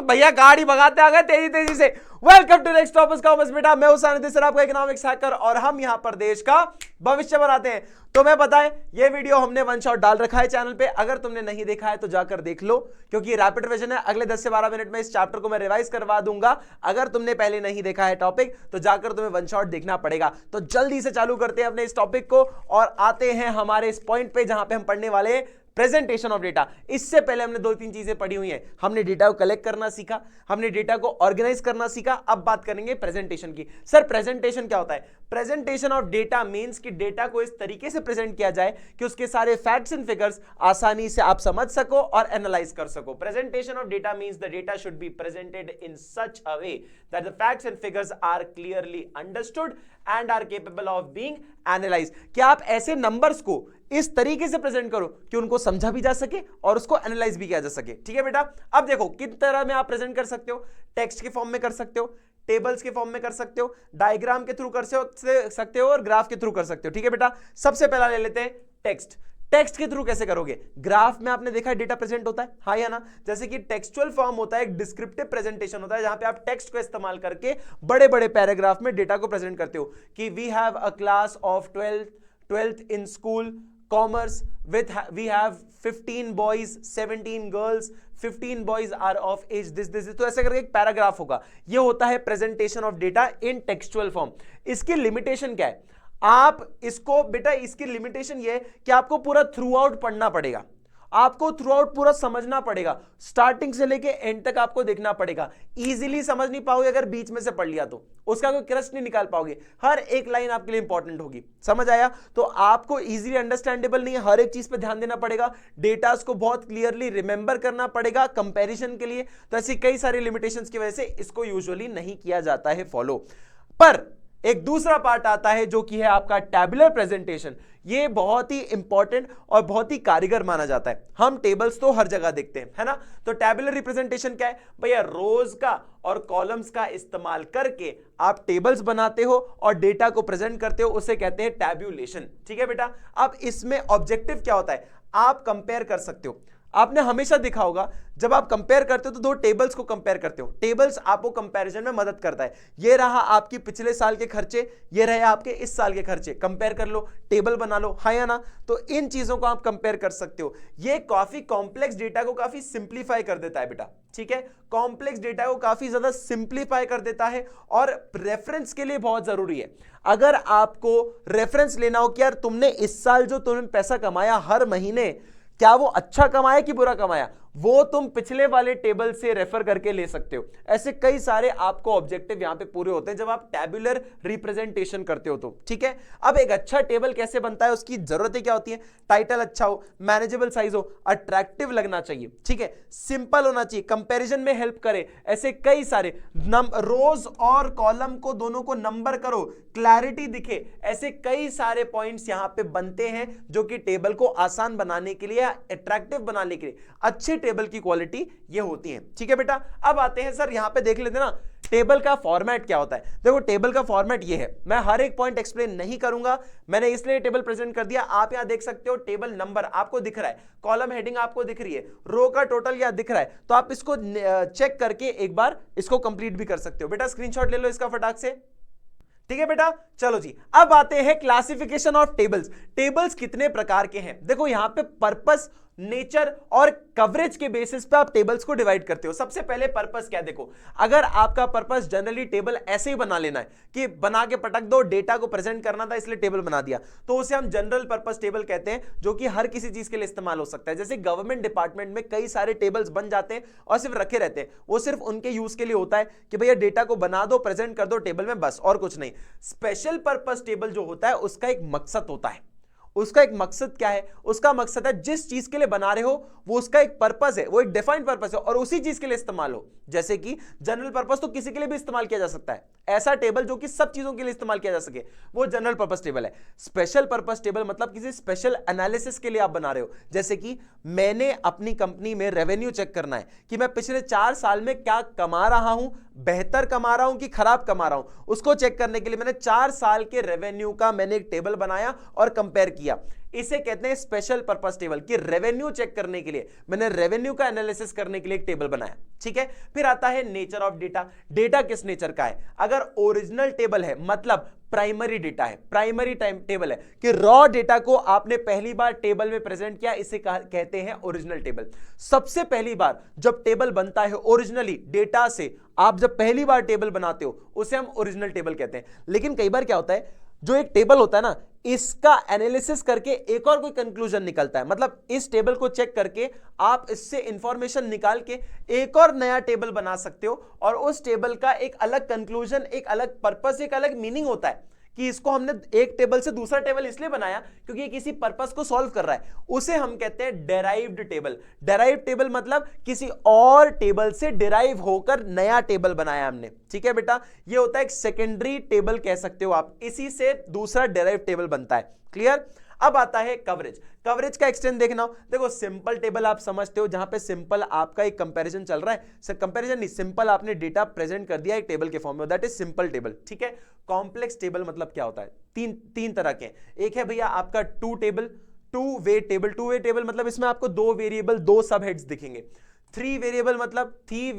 भैया गाड़ी भगाते आ गए तेजी तेजी से। Welcome to next topic commerce बेटा, मैं हूं सानिध्य सर, आपका इकोनॉमिक्स हैकर, और हम यहां पर देश का भविष्य बनाते हैं। तो मैं बताएं, ये वीडियो हमने वन शॉट डाल रखा है चैनल पे, अगर तुमने नहीं देखा है तो जाकर देख लो, क्योंकि रैपिड रिवीजन है। अगले 10 से 12 मिनट में इस चैप्टर को मैं रिवाइज करवा दूंगा। अगर तुमने पहले नहीं देखा है टॉपिक तो जाकर तुम्हें वन शॉट देखना पड़ेगा। तो जल्दी से चालू करते हैं अपने इस टॉपिक को और आते हैं हमारे इस पॉइंट पे जहां पे हम पढ़ने वाले हैं प्रेजेंटेशन ऑफ डेटा। इससे पहले हमने 2-3 चीजें पढ़ी हुई हैं। हमने डेटा को कलेक्ट करना सीखा, हमने डेटा को ऑर्गेनाइज करना सीखा। अब बात करेंगे प्रेजेंटेशन की। सर प्रेजेंटेशन क्या होता है? प्रेजेंटेशन ऑफ डेटा मींस कि डेटा को इस तरीके से प्रेजेंट किया जाए कि उसके सारे फैक्ट्स एंड फिगर्स आसानी से आप समझ सको और एनालाइज कर सको। Presentation of data means the data should be presented in such a way that the facts and figures are clearly understood and are capable of being analyse. क्या आप ऐसे नंबर्स को इस तरीके से प्रेजेंट करो कि उनको समझा भी जा सके और उसको एनालाइज भी किया जा सके। ठीक है बेटा, अब देखो किस तरह में आप प्रेजेंट कर सकते हो। टेक्स्ट के फॉर्म में कर सकते हो, टेबल्स के फॉर्म में कर सकते हो, डायग्राम के थ्रू कर सकते हो और ग्राफ के थ्रू कर सकते हो। ठीक है बेटा, सबसे पहला ले लेते हैं टेक्स्ट। टेक्स्ट के थ्रू कैसे करोगे? ग्राफ में आपने देखा है डेटा प्रेजेंट होता है, हाँ या ना? जैसे कि टेक्सचुअल फॉर्म होता है, एक डिस्क्रिप्टिव प्रेजेंटेशन होता है जहां पे आप टेक्स्ट को इस्तेमाल करके बड़े बड़े पैराग्राफ में डेटा को प्रेजेंट करते हो कि we have a class of 12th in school commerce with we have 15 boys 17 girls 15 boys are of age this। तो ऐसे करके एक पैराग्राफ होगा। ये होता है presentation of data in textual form. इसकी लिमिटेशन क्या है? आप इसको बेटा, इसकी लिमिटेशन ये है कि आपको पूरा थ्रू आउट पढ़ना पड़ेगा, आपको थ्रू आउट पूरा समझना पड़ेगा, स्टार्टिंग से लेके एंड तक आपको देखना पड़ेगा। इजीली समझ नहीं पाओगे अगर बीच में से पढ़ लिया तो, उसका कोई क्रस्ट नहीं निकाल पाओगे। हर एक लाइन आपके लिए इंपॉर्टेंट होगी, समझ आया? तो आपको इजीली अंडरस्टैंडेबल नहीं है, हर एक चीज पे ध्यान देना पड़ेगा, डेटास को बहुत क्लियरली रिमेंबर करना पड़ेगा कंपैरिजन के लिए। तो ऐसी कई सारी लिमिटेशंस की वजह से इसको यूजुअली नहीं किया जाता है फॉलो। पर एक दूसरा पार्ट आता है जो कि है आपका टैबुलर प्रेजेंटेशन। ये बहुत ही इंपॉर्टेंट और बहुत ही कारीगर माना जाता है। हम टेबल्स तो हर जगह देखते हैं, है ना? तो टैबुलर रिप्रेजेंटेशन क्या है भैया? रोज का और कॉलम्स का इस्तेमाल करके आप टेबल्स बनाते हो और डेटा को प्रेजेंट करते हो, उसे कहते हैं टैब्यूलेशन। ठीक है बेटा, अब इसमें ऑब्जेक्टिव क्या होता है? आप कंपेयर कर सकते हो। आपने हमेशा देखा होगा जब आप कंपेयर करते हो तो दो टेबल्स को कंपेयर करते हो, टेबल्स आपको कंपैरिजन में मदद करता है। ये रहा आपकी पिछले साल के खर्चे, ये रहे आपके इस साल के खर्चे, कंपेयर कर लो, टेबल बना लो, हाँ या ना? तो इन चीजों को आप कंपेयर कर सकते हो। ये काफी कॉम्प्लेक्स डेटा को काफी सिंप्लीफाई कर देता है बेटा। ठीक है, कॉम्प्लेक्स डेटा को काफी ज्यादा सिंप्लीफाई कर देता है और रेफरेंस के लिए बहुत जरूरी है। अगर आपको रेफरेंस लेना हो कि यार तुमने इस साल जो तुमने पैसा कमाया हर महीने, क्या वो अच्छा कमाया कि बुरा कमाया, वो तुम पिछले वाले टेबल से रेफर करके ले सकते हो। ऐसे कई सारे आपको ऑब्जेक्टिव यहां पे पूरे होते हैं जब आप टैबुलर रिप्रेजेंटेशन करते हो तो। ठीक है, अब एक अच्छा टेबल कैसे बनता है, उसकी जरूरतें क्या होती है? टाइटल अच्छा हो, मैनेजेबल साइज हो, अट्रैक्टिव लगना चाहिए, ठीक है, सिंपल होना चाहिए, कंपैरिजन में हेल्प करे। ऐसे कई सारे रोज और कॉलम को दोनों को नंबर करो, क्लैरिटी दिखे, ऐसे कई सारे पॉइंट्स यहां पे बनते हैं जो कि टेबल को आसान बनाने के लिए, अट्रैक्टिव बनाने के लिए अच्छे टेबल की क्वालिटी ये होती है। ठीक है बेटा, अब आते हैं सर यहां पे देख लेते हैं ना टेबल का फॉर्मेट क्या होता है। देखो टेबल का फॉर्मेट ये है, मैं हर एक पॉइंट एक्सप्लेन नहीं करूंगा, मैंने इसलिए टेबल प्रेजेंट कर दिया। आप यहां देख सकते हो टेबल नंबर आपको दिख रहा है, कॉलम हेडिंग आपको दिख रही है, रो का टोटल यहां दिख रहा है, तो आप इसको चेक करके एक बार इसको कंप्लीट भी कर सकते हो। बेटा स्क्रीनशॉट ले लो इसका फटाक से। ठीक है बेटा, चलो जी, अब आते हैं क्लासिफिकेशन ऑफ टेबल्स। टेबल्स कितने प्रकार के हैं? देखो यहां पे पर्पस, नेचर और कवरेज के बेसिस पे आप टेबल्स को डिवाइड करते हो। सबसे पहले पर्पस क्या है? देखो अगर आपका पर्पस जनरली टेबल ऐसे ही बना लेना है कि बना के पटक दो, डेटा को प्रेजेंट करना था इसलिए टेबल बना दिया, तो उसे हम जनरल पर्पस टेबल कहते हैं, जो कि हर किसी चीज के लिए इस्तेमाल हो सकता है। जैसे गवर्नमेंट डिपार्टमेंट में कई सारे टेबल्स बन जाते हैं और सिर्फ रखे रहते हैं, वो सिर्फ उनके यूज के लिए होता है कि भैया डेटा को बना दो, प्रेजेंट कर दो टेबल में, बस और कुछ नहीं। स्पेशल पर्पस टेबल जो होता है उसका एक मकसद होता है। उसका एक मकसद क्या है? उसका मकसद है जिस चीज के लिए बना रहे हो वो उसका एक पर्पस है, वो एक डिफाइंड पर्पस है और उसी चीज के लिए इस्तेमाल हो। जैसे कि जनरल पर्पस तो किसी के लिए भी इस्तेमाल किया जा सकता है, ऐसा टेबल जो कि सब चीजों के लिए इस्तेमाल किया जा सके, वो जनरल पर्पस टेबल है। स्पेशल पर्पस टेबल मतलब किसी स्पेशल एनालिसिस के लिए आप बना रहे हो। जैसे कि मैंने अपनी कंपनी में रेवेन्यू चेक करना है कि मैं पिछले 4 साल में क्या कमा रहा हूं, बेहतर कमा रहा हूं कि खराब कमा रहा हूं, उसको चेक करने के लिए मैंने 4 साल के रेवेन्यू का मैंने एक टेबल बनाया और कंपेयर किया। इसे कहते हैं स्पेशल पर्पस टेबल, कि रेवेन्यू चेक करने के लिए मैंने रेवेन्यू का एनालिसिस करने के लिए एक टेबल बनाया, ठीक है। फिर आता है नेचर ऑफ डेटा, डेटा किस नेचर का है। अगर ओरिजिनल टेबल है मतलब प्राइमरी डेटा है, प्राइमरी टाइम टेबल है कि रॉ डेटा को आपने पहली बार टेबल में प्रेजेंट किया, इसे कहते हैं ओरिजिनल टेबल। सबसे पहली बार जब टेबल बनता है ओरिजिनली डेटा से, आप जब पहली बार टेबल बनाते हो उसे हम ओरिजिनल टेबल कहते हैं। लेकिन कई बार क्या होता है, जो एक टेबल होता है ना, इसका एनालिसिस करके एक और कोई कंक्लूजन निकलता है, मतलब इस टेबल को चेक करके आप इससे इंफॉर्मेशन निकाल के एक और नया टेबल बना सकते हो, और उस टेबल का एक अलग कंक्लूजन, एक अलग पर्पस, एक अलग मीनिंग होता है कि इसको हमने एक टेबल से दूसरा टेबल इसलिए बनाया क्योंकि ये किसी पर्पस को सॉल्व कर रहा है। उसे हम कहते हैं डेराइव्ड टेबल। डेराइव्ड टेबल मतलब किसी और टेबल से डिराइव होकर नया टेबल बनाया हमने, ठीक है बेटा। ये होता है एक सेकेंडरी टेबल कह सकते हो आप, इसी से दूसरा डेराइव टेबल बनता है। क्लियर। अब आता है कवरेज। कवरेज का एक्सटेंड देखना हो, देखो सिंपल टेबल आप समझते हो, जहां पे सिंपल आपका एक कंपैरिजन चल रहा है, सर कंपैरिजन नहीं, सिंपल आपने डेटा प्रेजेंट कर दिया एक टेबल के फॉर्म में, दैट इज सिंपल टेबल, ठीक है। कॉम्प्लेक्स टेबल मतलब क्या होता है, तीन तरह के। एक है भैया आपका two way table. Two way table मतलब इसमें आपको दो वेरिएबल, दो सब हेड्स दिखेंगे। थ्री वेरिएबल मतलब थ्री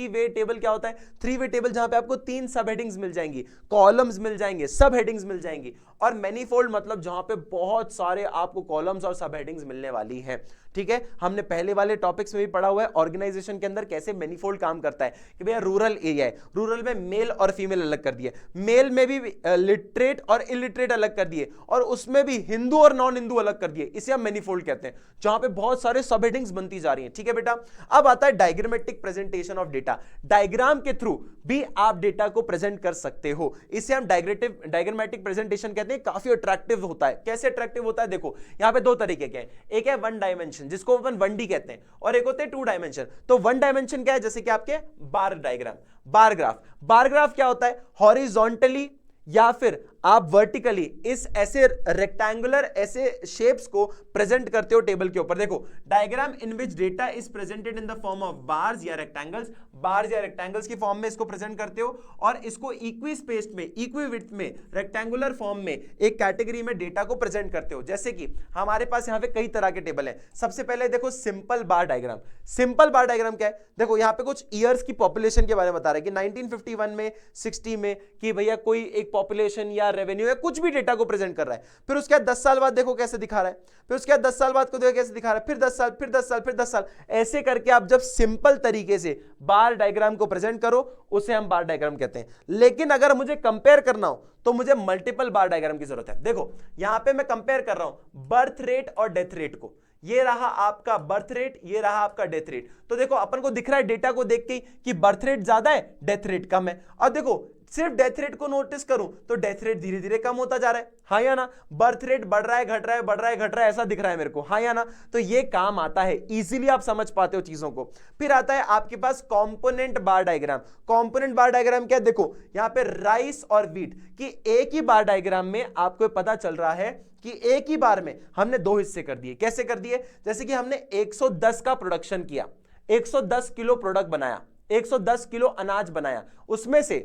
वे टेबल क्या होता है, थ्री वे टेबल जहां पे आपको तीन सब हेडिंग्स मिल जाएंगी, कॉलम्स मिल जाएंगे, सब हेडिंग्स मिल जाएंगी। और मैनीफोल्ड मतलब जहां पे बहुत सारे आपको कॉलम्स और सब हेडिंग्स मिलने वाली हैं, ठीक है। हमने पहले वाले टॉपिक्स में भी पढ़ा हुआ है ऑर्गेनाइजेशन के अंदर कैसे मैनीफोल्ड काम करता है, कि भैया रूरल एरिया है, रूरल में मेल और फीमेल अलग कर दिए, मेल में भी लिटरेट और इलिटरेट अलग कर दिए, और उसमें भी हिंदू और नॉन हिंदू अलग कर दिए, इसे हम मैनीफोल्ड कहते हैं, जहां पे बहुत सारे सब हेडिंग्स बनती जा रही हैं, ठीक है बेटा। अब आता है diagrammatic presentation of data. Diagram के थ्रू भी आप डेटा को प्रेजेंट कर सकते हो, इसे हम डायग्रामेटिक प्रेजेंटेशन कहते हैं। काफी अट्रैक्टिव होता है। कैसे अट्रैक्टिव होता है, देखो यहां पे दो तरीके के हैं, एक है वन डायमेंशन जिसको अपन 1D कहते हैं, और एक होते हैं टू डायमेंशन। तो वन डायमेंशन क्या है, जैसे कि आपके bar diagram, bar graph. Bar graph क्या होता है, हॉरिजॉन्टली या फिर आप वर्टिकली इस ऐसे रेक्टेंगुलर ऐसे शेप्स को प्रेजेंट करते हो टेबल के ऊपर। देखो diagram in which data is presented in the form of bars या रेक्टेंगल्स, बार्स या रेक्टेंगल्स की फॉर्म में इसको प्रेजेंट करते हो, और इसको इक्वी स्पेस में, इक्वी विड्थ में, रेक्टेंगुलर फॉर्म में एक कैटेगरी में डेटा को प्रेजेंट करते हो। जैसे कि हमारे पास यहाँ पे कई तरह के टेबल हैं। सबसे पहले देखो सिंपल बार डायग्राम। सिंपल बार डायग्राम क्या है, देखो यहाँ पे कुछ ईयर्स की पॉपुलेशन के बारे में बता रहा है कि 1951 में, 60 में, कि भैया कोई एक पॉपुलेशन या रेवेन्यू या कुछ भी डेटा को प्रेजेंट कर रहा है। फिर उसके बाद 10 साल बाद देखो कैसे दिखा रहा है, फिर उसके बाद 10 साल बाद को देखो कैसे दिखा रहा है, फिर 10 साल, फिर 10 साल, फिर 10 साल, ऐसे करके आप जब सिंपल तरीके से बार डायग्राम को प्रेजेंट करो उसे हम बार डायग्राम कहते हैं। लेकिन अगर मुझे कंपेयर करना हो तो मुझे मल्टीपल बार डायग्राम की जरूरत है। देखो यहां पे मैं कंपेयर कर रहा हूं बर्थ रेट और डेथ रेट को, ये रहा आपका बर्थ रेट, ये रहा आपका डेथ रेट। तो देखो अपन को दिख रहा है डेटा को देख के कि बर्थ रेट ज्यादा है, डेथ रेट कम है। और देखो सिर्फ डेथ रेट को नोटिस करूं तो डेथ रेट धीरे धीरे कम होता जा रहा है, हाँ या ना। बर्थ रेट बढ़ रहा है, घट रहा है, बढ़ रहा है, घट रहा है, ऐसा दिख रहा है मेरे को, हाँ या ना। तो ये काम आता है, इजीली आप समझ पाते हो चीजों को। फिर आता है आपके पास कंपोनेंट बार डायग्राम। कंपोनेंट बार डायग्राम क्या है, देखो यहां पे राइस और व्हीट की एक ही बार डायग्राम में आपको पता चल रहा है कि एक ही बार में हमने दो हिस्से कर दिए। कैसे कर दिए, जैसे कि हमने 110 का प्रोडक्शन किया, 110 किलो प्रोडक्ट बनाया, 110 किलो अनाज बनाया, उसमें से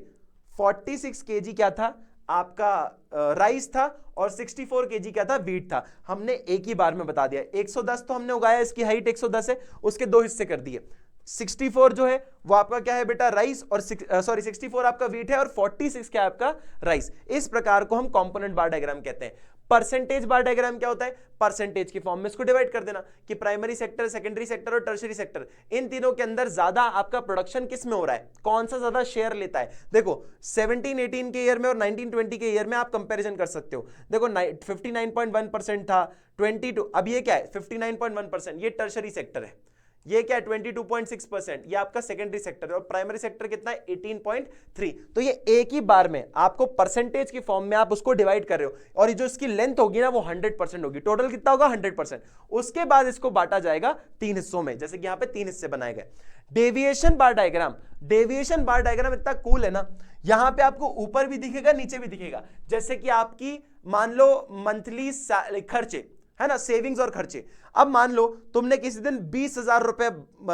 46 केजी क्या था आपका राइस था, और 64 केजी क्या था, व्हीट था। हमने एक ही बार में बता दिया। 110 तो हमने उगाया, इसकी हाइट 110 है, उसके दो हिस्से कर दिए। 64 जो है वो आपका क्या है बेटा, राइस, और 64 आपका व्हीट है, और 46 क्या है आपका राइस। इस प्रकार को हम कंपोनेंट बार डायग्राम कहते हैं। परसेंटेज बार डायग्राम क्या होता है, परसेंटेज की फॉर्म में इसको डिवाइड कर देना कि प्राइमरी सेक्टर, सेकेंडरी सेक्टर और टर्शियरी सेक्टर, इन तीनों के अंदर ज्यादा आपका प्रोडक्शन किस में हो रहा है, कौन सा ज्यादा शेयर लेता है। देखो 17-18 के ईयर में और 19-20 के ईयर में आप कंपैरिजन कर सकते हो। देखो 59.1% था, 22, अब ये क्या है 59.1%, ये टर्शियरी सेक्टर है। ये क्या है 22.6%, ये आपका सेकेंडरी सेक्टर है, और प्राइमरी सेक्टर कितना है 18.3। तो ये एक ही बार में आपको परसेंटेज की फॉर्म में आप उसको डिवाइड कर रहे हो, और ये जो इसकी लेंथ होगी ना वो 100% होगी। टोटल कितना होगा 100%। उसके बाद इसको बांटा जाएगा 3 हिस्सों में, जैसे कि यहां पे 3 हिस्से बनाए गए। डेविएशन बार डायग्राम, डेविएशन बार डायग्राम इतना कूल है ना, यहां पे आपको ऊपर भी दिखेगा नीचे भी दिखेगा। जैसे कि आपकी मान लो मंथली खर्चे है ना, सेविंग्स और खर्चे। अब मान लो तुमने किसी दिन 20,000 रुपए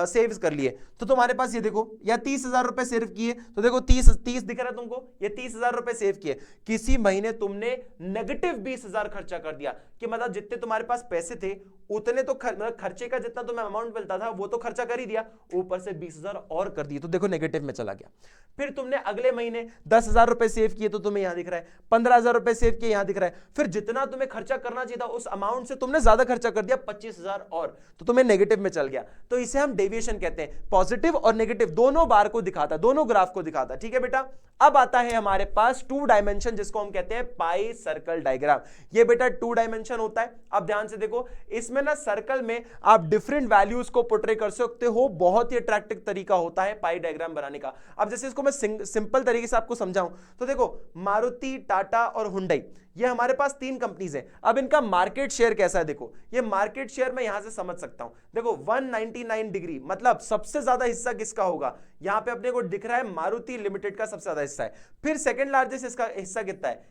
सेव कर लिए, तो तुम्हारे पास ये देखो, या 30,000 रुपए सेव किए, तो देखो 30 दिख रहा है तुमको, ये 30,000 रुपए सेव किए। किसी महीने तुमने नेगेटिव 20,000 खर्चा कर दिया, कि मतलब जितने तुम्हारे पास पैसे थे उतने तो मतलब खर्चे का जितना तुम्हें अमाउंट मिलता था वो तो खर्चा कर ही दिया, ऊपर से 20,000 और कर दिए, तो देखो नेगेटिव में चला गया। फिर तुमने अगले महीने 10,000 रुपए सेव किए, तो तुम्हें यहां दिख रहा है, 15,000 रुपए सेव किए, यहां दिख रहा है। फिर जितना तुम्हें खर्चा करना चाहिए था उस अमाउंट से तुमने ज्यादा खर्चा कर दिया, 25,000 और, तो तुम्हें नेगेटिव में चल गया। तो इसे हम डेविएशन कहते हैं। पॉजिटिव और नेगेटिव दोनों बार को दिखाता है, दोनों ग्राफ को दिखाता है, ठीक है बेटा। अब आता है हमारे पास 2 डायमेंशन, जिसको हम कहते हैं पाई सर्कल डायग्राम। ये बेटा 2 डायमेंशन होता है। अब ध्यान से देखो, इसमें ना सर्कल में आप डिफरेंट वैल्यूज को पोर्ट्रे कर सकते हो, बहुत ही अट्रैक्टिव तरीका होता है पाई डायग्राम बनाने का। अब जैसे इसको मैं सिंपल तरीके से आपको समझाऊं, तो देखो मारुति, टाटा और हुंडई, ये हमारे पास 3 कंपनीज हैं। अब इनका मार्केट शेयर कैसा है, देखो ये मार्केट शेयर मैं यहां से समझ सकता हूं। देखो 199 डिग्री, मतलब सबसे ज्यादा हिस्सा किसका होगा, यहां पे अपने को दिख रहा है मारुति लिमिटेड का सबसे ज्यादा हिस्सा है। फिर सेकंड लार्जेस्ट इसका हिस्सा कितना है,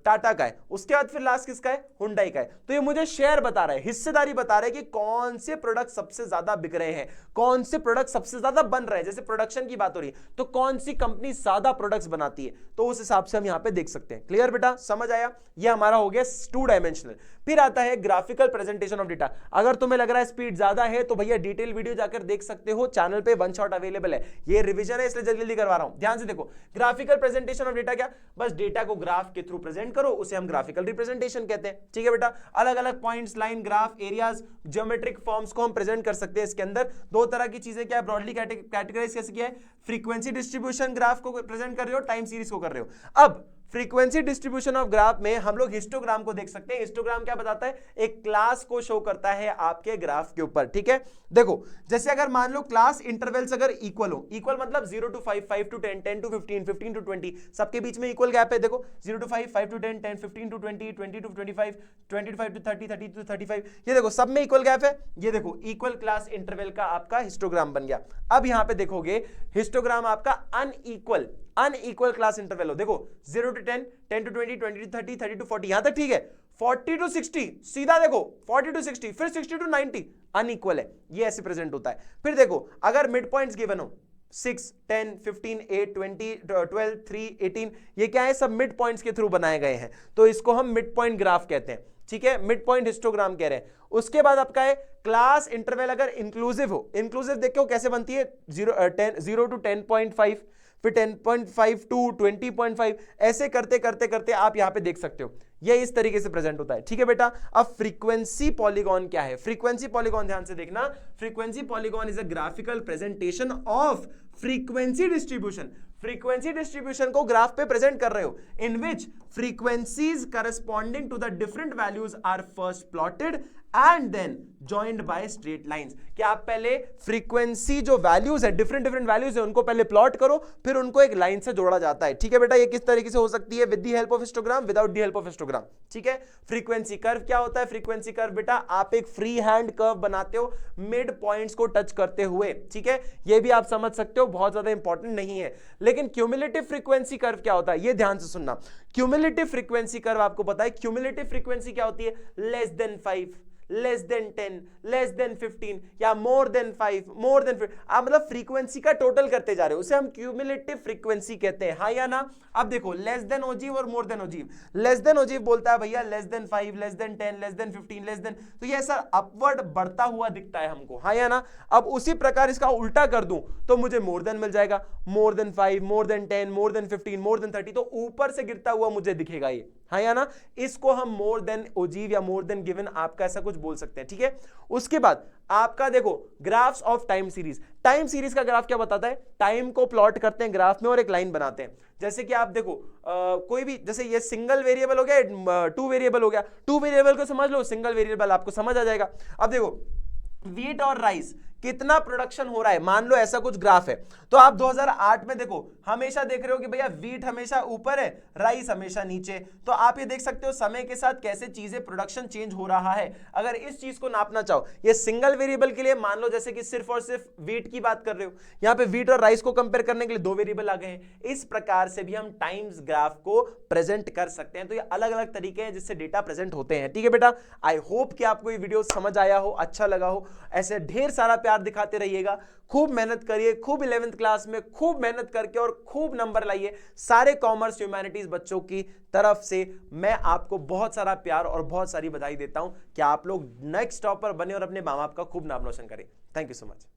टाटा का है। उसके बाद फिर लास्ट किसका है, हुंडई का है। तो ये मुझे शेयर बता रहा है, हिस्सेदारी बता रहा है कि कौन से प्रोडक्ट सबसे ज्यादा बिक रहे हैं, कौन से प्रोडक्ट सबसे ज्यादा बन रहे हैं। जैसे प्रोडक्शन की बात हो रही है तो कौन सी कंपनी ज्यादा प्रोडक्ट्स बनाती है, तो उस हिसाब से हम यहां पे देख सकते हैं। क्लियर बेटा, समझ आया। ये हमारा हो गया 2 डायमेंशनल। फिर आता है ग्राफिकल प्रेजेंटेशन ऑफ डेटा। अगर तुम्हें लग रहा है स्पीड ज्यादा है तो भैया डिटेल वीडियो जाकर देख सकते हो, चैनल पे वन शॉट अवेलेबल है। ये रिवीजन है इसलिए जल्दी जल्दी करवा रहा हूं। ध्यान से देखो, ग्राफिकल प्रेजेंटेशन ऑफ डेटा क्या, बस डेटा को ग्राफ के थ्रू प्रेजेंट करो, उसे हम ग्राफिकल रिप्रेजेंटेशन कहते हैं। ठीक है बेटा, अलग अलग points, line, graph, areas, geometric forms को हम प्रेजेंट कर सकते हैं। इसके अंदर 2 तरह की चीजें क्या है, ब्रॉडली कैटेगराइज कैसे किया है, फ्रीक्वेंसी डिस्ट्रीब्यूशन ग्राफ को प्रेजेंट कर रहे हो, टाइम सीरीज को कर रहे हो। अब फ्रीक्वेंसी डिस्ट्रीब्यूशन ऑफ ग्राफ में हम लोग हिस्टोग्राम को देख सकते हैं। हिस्टोग्राम क्या बताता है, एक क्लास को शो करता है आपके ग्राफ के ऊपर। ठीक है, देखो जैसे अगर मान लो क्लास इंटरवल्स अगर इक्वल हो, इक्वल मतलब 0 to 5, 5 to 10, 10 to 15, 15 to 20, सबके बीच में इक्वल गैप है। देखो 0 to 5, 5 to 10, 10, 15 to 20, 20 to 25, 25 to 30, 30 to 35, ये देखो सब में इक्वल गैप है। ये देखो इक्वल क्लास इंटरवल का आपका हिस्टोग्राम बन गया। अब यहां पे देखोगे हिस्टोग्राम आपका अनइक्वल क्लास इंटरवल हो। देखो 0 to 10, 10 to 20, 20 to 30, 30 to 40, यहां तक ठीक है। 40 to 60 सीधा देखो, 40 to 60, फिर 60 to 90 अनइक्वल है, ये ऐसे प्रेजेंट होता है। फिर देखो अगर मिड पॉइंट्स गिवन हो 6, 10, 15, 8, 20, 12, 3, 18, ये क्या है, सब मिड पॉइंट्स के थ्रू बनाए गए हैं, तो इसको हम मिड पॉइंट ग्राफ कहते हैं। ठीक है, मिड पॉइंट हिस्टोग्राम कह रहे हैं। उसके बाद आपका है क्लास इंटरवल अगर इंक्लूसिव हो, इंक्लूसिव देखो कैसे बनती है, 0 to 10.5, फिर 10.5 to 20.5, ऐसे करते करते करते आप यहां पे देख सकते हो, ये इस तरीके से प्रेजेंट होता है। ठीक है बेटा, अब फ्रीक्वेंसी पॉलीगॉन क्या है, फ्रीक्वेंसी पॉलीगॉन ध्यान से देखना, frequency polygon is a graphical presentation of frequency distribution. Frequency distribution को ग्राफ पे प्रेजेंट कर रहे हो, in which frequencies corresponding to the different values are first plotted and then joined by straight lines. कि आप पहले फ्रीक्वेंसी जो values है, डिफरेंट वैल्यूज है, उनको पहले प्लॉट करो, फिर उनको एक लाइन से जोड़ा जाता है। ठीक है बेटा, ये किस तरीके से हो सकती है, with the help of histogram, without the help of histogram. ठीक है, फ्रीक्वेंसी कर्व क्या होता है, फ्रीक्वेंसी कर्व बेटा आप एक फ्री हैंड कर्व बनाते हो मिड पॉइंट्स को टच करते हुए। ठीक है, ये भी आप समझ सकते हो, बहुत ज्यादा इंपॉर्टेंट नहीं है। लेकिन क्यूमुलेटिव फ्रीक्वेंसी कर्व क्या होता है, ये ध्यान से सुनना। क्यूमुलेटिव फ्रीक्वेंसी कर्व आपको पता है, क्यूमुलेटिव फ्रीक्वेंसी क्या होती है, less than 5, less than 10, less than 15 या मोर देन 5, मोर देन 5, आप मतलब फ्रीक्वेंसी का टोटल करते जा रहे हो, उसे हम क्यूमुलेटिव फ्रीक्वेंसी कहते हैं। हाँ या ना। अब देखो लेस देन ओजीव और more than ogive, less than ogive बोलता है भैया less than 5, less than 10, less than 15, less than, तो ये ऐसा अपवर्ड बढ़ता हुआ दिखता है हमको। हाँ या ना। अब उसी प्रकार इसका उल्टा कर दूं तो मुझे मोर देन मिल जाएगा, more than 5, more than 10, more than 15, more than 30, तो ऊपर से गिरता हुआ मुझे दिखेगा ये। हाँ या ना। इसको हम मोर देन ओजीव या मोर देन गिवन आपका ऐसा कुछ बोल सकते हैं। ठीक है, उसके बाद आपका देखो graphs of time series. Time series का ग्राफ क्या बताता है, टाइम को प्लॉट करते हैं ग्राफ में और एक लाइन बनाते हैं। जैसे कि आप देखो कोई भी, जैसे ये सिंगल वेरिएबल हो गया, 2 वेरिएबल हो गया, 2 वेरिएबल को समझ लो, सिंगल वेरिएबल आपको समझ आ जाएगा। अब देखो व्हीट और राइस, कितना प्रोडक्शन हो रहा है। मान लो ऐसा कुछ ग्राफ है, तो आप 2008 में देखो हमेशा देख रहे हो कि भैया वीट हमेशा ऊपर है, राइस हमेशा नीचे। तो आप ये देख सकते हो समय के साथ कैसे चीजें प्रोडक्शन चेंज हो रहा है। अगर इस चीज को नापना चाहो, ये सिंगल वेरिएबल के लिए मान लो जैसे कि सिर्फ और सिर्फ वीट की बात कर रहे हो, यहां पे वीट और राइस को कंपेयर करने के लिए दो वेरिएबल आ गए हैं। इस प्रकार से भी हम टाइम्स ग्राफ को प्रेजेंट कर सकते हैं। तो ये अलग अलग तरीके हैं जिससे डेटा प्रेजेंट होते हैं। ठीक है बेटा, आई होप कि आपको ये वीडियो समझ आया हो, अच्छा लगा हो। ऐसे ढेर सारा प्यार दिखाते रहिएगा, खूब मेहनत करिए, खूब 11th क्लास में खूब मेहनत करके और खूब नंबर लाइए। सारे कॉमर्स ह्यूमैनिटीज बच्चों की तरफ से मैं आपको बहुत सारा प्यार और बहुत सारी बधाई देता हूं कि आप लोग नेक्स्ट टॉपर बने और अपने मां बाप का खूब नाम रोशन करें। Thank you so much.